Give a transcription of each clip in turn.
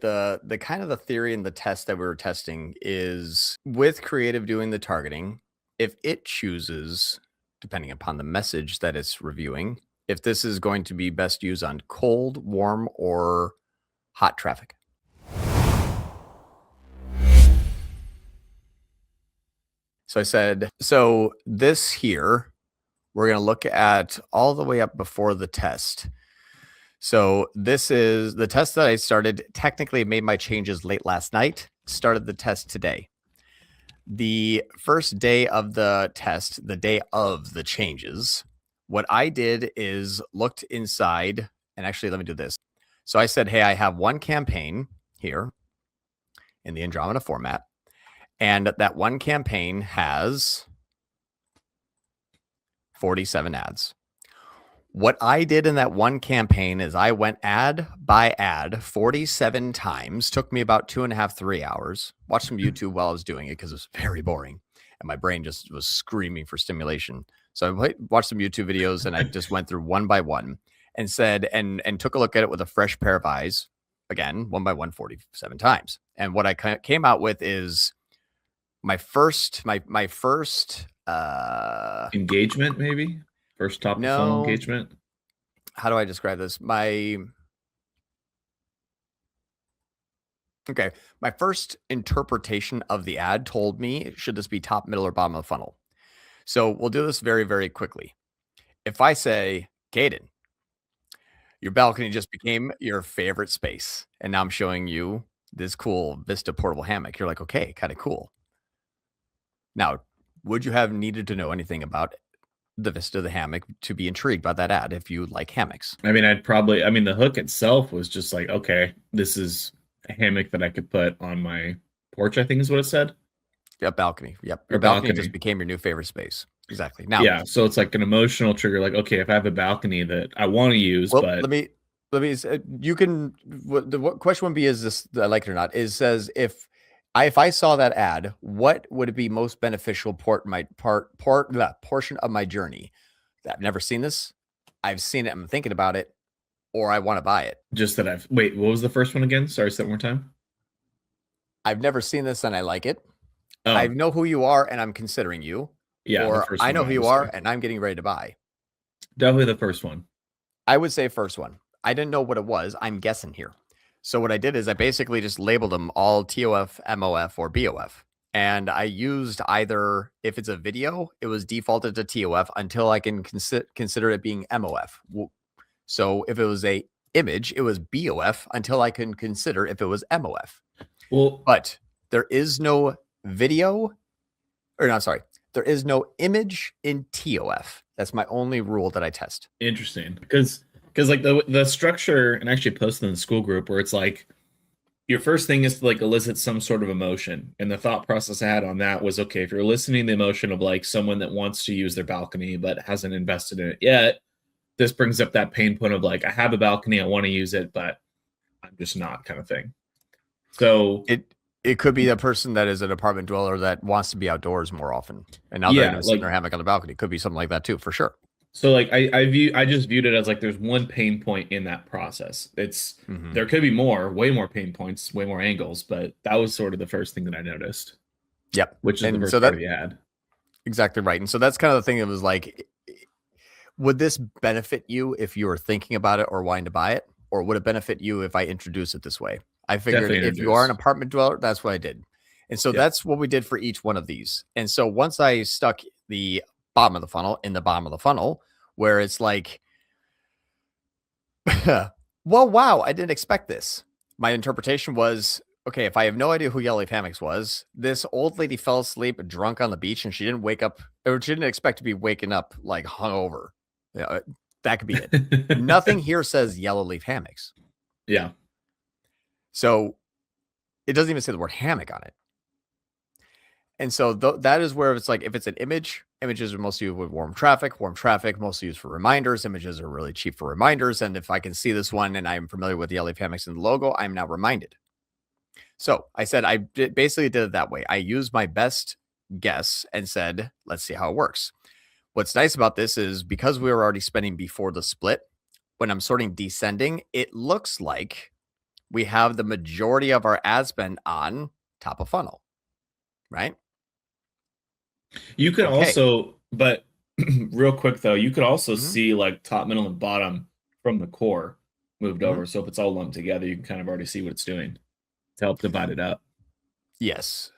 The kind of the theory and the test that we were testing is with creative doing the targeting, if it chooses, depending upon the message that it's reviewing, if this is going to be best used on cold, warm, or hot traffic. So I said, so this here, we're going to look at all the way up before the test. So this is the test that I started. Technically made my changes late last night, started the test today. The first day of the test, the day of the changes, what I did is looked inside, and actually let me do this. So I said, hey, I have one campaign here in the Andromeda format, and that one campaign has 47 ads. What I did in that one campaign is I went ad by ad 47 times. Took me about 2.5, 3 hours. Watched some YouTube while I was doing it because it was very boring. And my brain just was screaming for stimulation. So I watched some YouTube videos and I just went through one by one and said, and took a look at it with a fresh pair of eyes. Again, one by one, 47 times. And what I came out with is my first engagement, maybe first top of funnel engagement. How do I describe this? My first interpretation of the ad told me, should this be top, middle, or bottom of the funnel? So we'll do this very, very quickly. If I say, Caden, your balcony just became your favorite space, and now I'm showing you this cool Vista portable hammock, you're like, okay, kind of cool. Now, would you have needed to know anything about the Vista, the hammock, to be intrigued by that ad if you like hammocks? I mean, the hook itself was just like, okay, this is a hammock that I could put on my porch, I think is what it said. Yeah, balcony. Yep. Your balcony just became your new favorite space. Exactly. Now, yeah, so it's like an emotional trigger. Like, okay, if I have a balcony that I want to use, well, but let me. You can. What question would be? Is this I like it or not? Is says if I saw that ad, what would it be most beneficial portion of my journey? I've never seen this. I've seen it. I'm thinking about it, or I want to buy it. Just that wait. What was the first one again? Sorry, say that one more time. I've never seen this and I like it. Oh. I know who you are and I'm considering you. Yeah. Or I know who you are and I'm getting ready to buy. Definitely the first one. I would say first one. I didn't know what it was. I'm guessing here. So what I did is I basically just labeled them all TOF, MOF, or BOF. And I used either, if it's a video, it was defaulted to TOF until I can consider it being MOF. So if it was a image, it was BOF until I can consider if it was MOF. Well, but there is no video, or no, sorry, there is no image in TOF. That's my only rule that I test. Interesting, because like the structure, and I actually posted in the school group where it's like your first thing is to like elicit some sort of emotion, and the thought process I had on that was, okay, if you're eliciting the emotion of like someone that wants to use their balcony but hasn't invested in it yet, this brings up that pain point of like, I have a balcony, I want to use it, but I'm just not, kind of thing. So it could be the person that is an apartment dweller that wants to be outdoors more often, and now they're going to sit in their hammock on the balcony. It could be something like that too, for sure. So like I just viewed it as like there's one pain point in that process. It's there could be way more pain points, way more angles, but that was sort of the first thing that I noticed. Yep, which is the first part of the ad. Exactly right, and so that's kind of the thing. It was like, would this benefit you if you were thinking about it or wanting to buy it, or would it benefit you if I introduce it this way? I figured if you are an apartment dweller, that's what I did. And so that's what we did for each one of these. And so once I stuck the bottom of the funnel in the bottom of the funnel, where it's like, well, wow, I didn't expect this. My interpretation was, okay, if I have no idea who Yellow Leaf Hammocks was, this old lady fell asleep drunk on the beach and she didn't wake up, or she didn't expect to be waking up like hungover. That could be it. Nothing here says Yellow Leaf Hammocks. Yeah. So it doesn't even say the word hammock on it. And so that is where it's like, if it's an image, images are mostly used with warm traffic, mostly used for reminders. Images are really cheap for reminders. And if I can see this one and I'm familiar with the Yellow Leaf Hammocks in the logo, I'm now reminded. So I said, I basically did it that way. I used my best guess and said, let's see how it works. What's nice about this is because we were already spending before the split, when I'm sorting descending, it looks like we have the majority of our ad spend on top of funnel, right? You could Okay. also, but real quick though, you could also Mhm. see like top, middle, and bottom from the core moved Mhm. over. So if it's all lumped together, you can kind of already see what it's doing to help divide it up. Yes.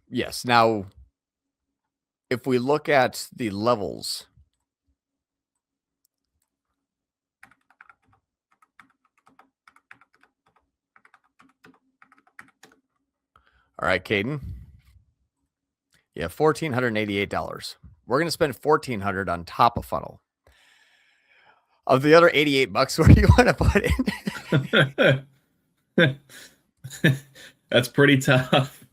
Yes. Now, if we look at the levels, all right, Caden, you have $1,488. We're going to spend $1,400 on top of funnel. Of the other $88, where do you want to put it? That's pretty tough.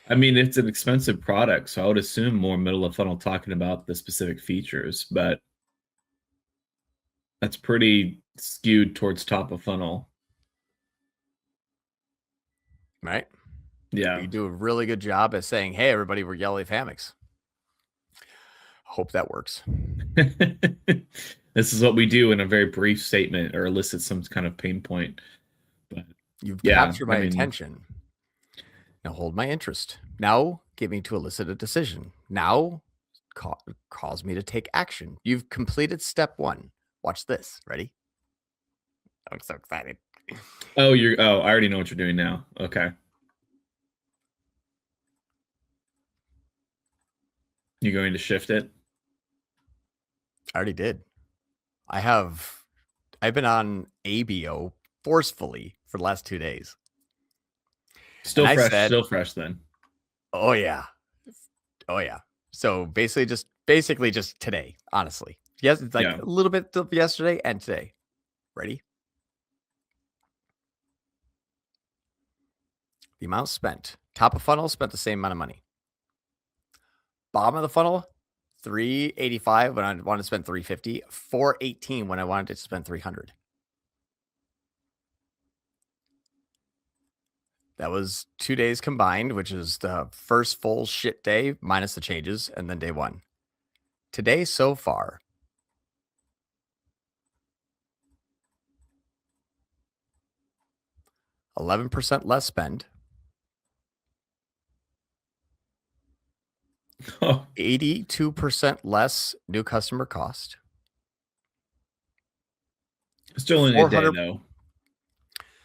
I mean, it's an expensive product, so I would assume more middle of funnel talking about the specific features, but that's pretty skewed towards top of funnel. Right? Yeah. You do a really good job at saying, hey, everybody, we're Yellow Leaf Hammocks. Hope that works. This is what we do in a very brief statement or elicit some kind of pain point. But You've yeah, captured my attention. Now hold my interest. Now get me to elicit a decision. Now cause me to take action. You've completed step 1. Watch this. Ready? I'm so excited. Oh, I already know what you're doing now. Okay. You're going to shift it? I already did. I've been on ABO forcefully for the last 2 days. Still fresh then. Oh yeah. Oh yeah. So basically just today, honestly. Yes, it's like a little bit of yesterday and today. Ready? The amount spent. Top of funnel spent the same amount of money. Bottom of the funnel, 385 when I wanted to spend 350, 418 when I wanted to spend 300. That was 2 days combined, which is the first full shit day minus the changes, and then day 1. Today so far, $11 less spend, 82% less new customer cost. Still only a day though.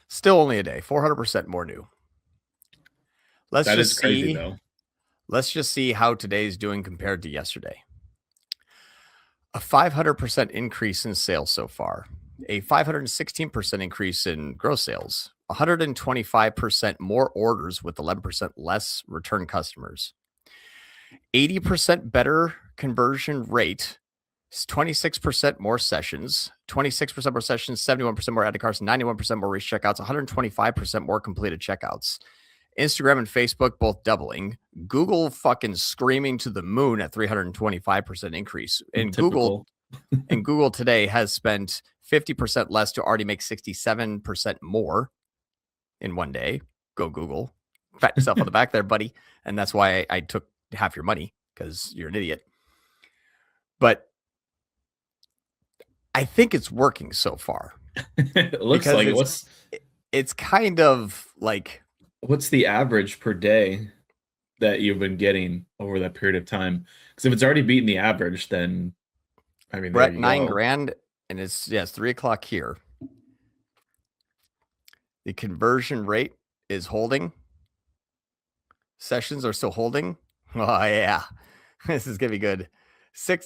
Still only a day. 400% more new. That is crazy though. Let's just see how today's doing compared to yesterday. A 500% increase in sales so far. A 516% increase in gross sales. 125% more orders with 11% less return customers. 80% better conversion rate. 26% more sessions, 26% more sessions, 71% more added carts, 91% more reach checkouts, 125% more completed checkouts. Instagram and Facebook both doubling. Google fucking screaming to the moon at 325% increase. And Google today has spent 50% less to already make 67% more in one day. Go Google. Pat yourself on the back there, buddy. And that's why I took half your money, because you're an idiot. But I think it's working so far. It looks like it's kind of like, what's the average per day that you've been getting over that period of time? Because if it's already beaten the average, then I mean, we're at $9,000, and it's 3:00 here. The conversion rate is holding. Sessions are still holding. Oh yeah, this is gonna be good.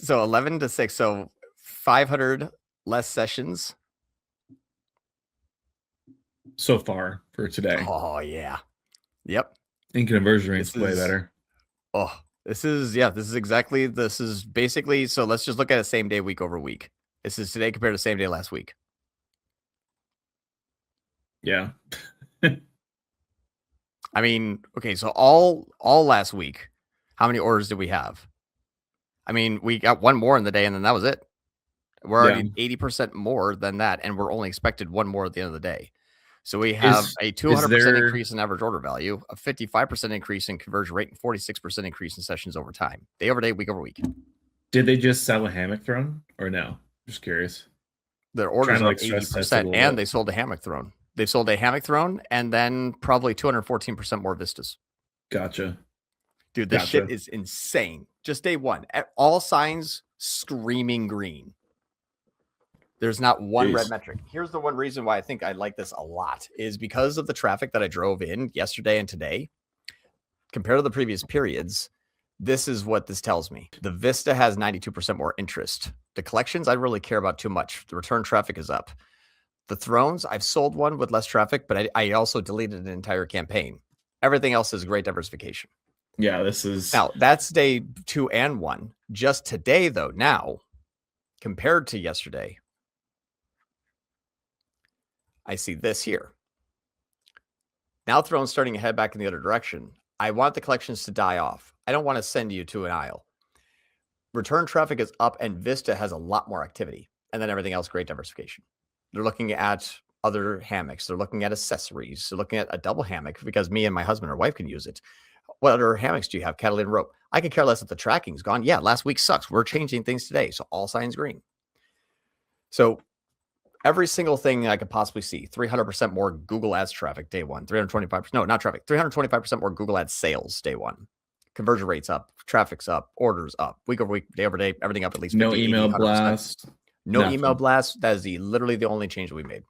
11 to 6, so 500 less sessions so far for today. Oh yeah, yep. And conversion rate's way better. Oh, this is basically, so let's just look at a same day week over week. This is today compared to same day last week. Yeah. I mean, okay, so all last week, how many orders did we have? I mean, we got one more in the day, and then that was it. We're already 80% more than that, and we're only expected one more at the end of the day. So we have a 200% increase in average order value, a 55% increase in conversion rate, and 46% increase in sessions over time. Day over day, week over week. Did they just sell a hammock throne or no? Just curious. Their orders are 80%, and they sold a hammock throne. They've sold a hammock throne and then probably 214% more vistas. Gotcha. Dude, this shit is insane. Just day one. All signs screaming green. There's not one red metric. Here's the one reason why I think I like this a lot is because of the traffic that I drove in yesterday and today. Compared to the previous periods, this is what this tells me. The Vista has 92% more interest. The collections I really care about too much. The return traffic is up. The thrones, I've sold one with less traffic, but I also deleted an entire campaign. Everything else is great diversification. Yeah, this is... Now, that's day 2 and 1. Just today, though, now, compared to yesterday, I see this here. Now thrones starting to head back in the other direction. I want the collections to die off. I don't want to send you to an aisle. Return traffic is up and Vista has a lot more activity. And then everything else, great diversification. They're looking at other hammocks. They're looking at accessories. They're looking at a double hammock because me and my husband or wife can use it. What other hammocks do you have? Catalina rope. I could care less if the tracking's gone. Yeah, last week sucks. We're changing things today. So all signs green. So every single thing I could possibly see, 300% more Google Ads traffic day one, 325%, no, not traffic, 325% more Google Ads sales day one. Conversion rates up, traffic's up, orders up, week over week, day over day, everything up at least 50, no email 80, blast. No nothing. Email blast. That is literally the only change we made.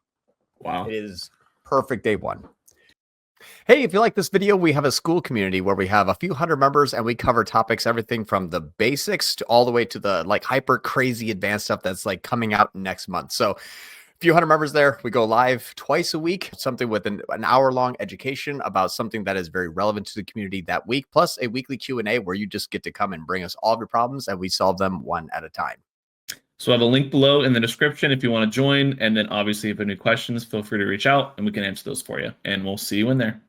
Wow. It is perfect day one. Hey, if you like this video, we have a school community where we have a few hundred members and we cover topics, everything from the basics to all the way to the like hyper crazy advanced stuff that's like coming out next month. So a few hundred members there. We go live twice a week, something with an hour-long education about something that is very relevant to the community that week, plus a weekly Q&A where you just get to come and bring us all of your problems and we solve them one at a time. So I have a link below in the description if you want to join. And then obviously if you have any questions, feel free to reach out and we can answer those for you. And we'll see you in there.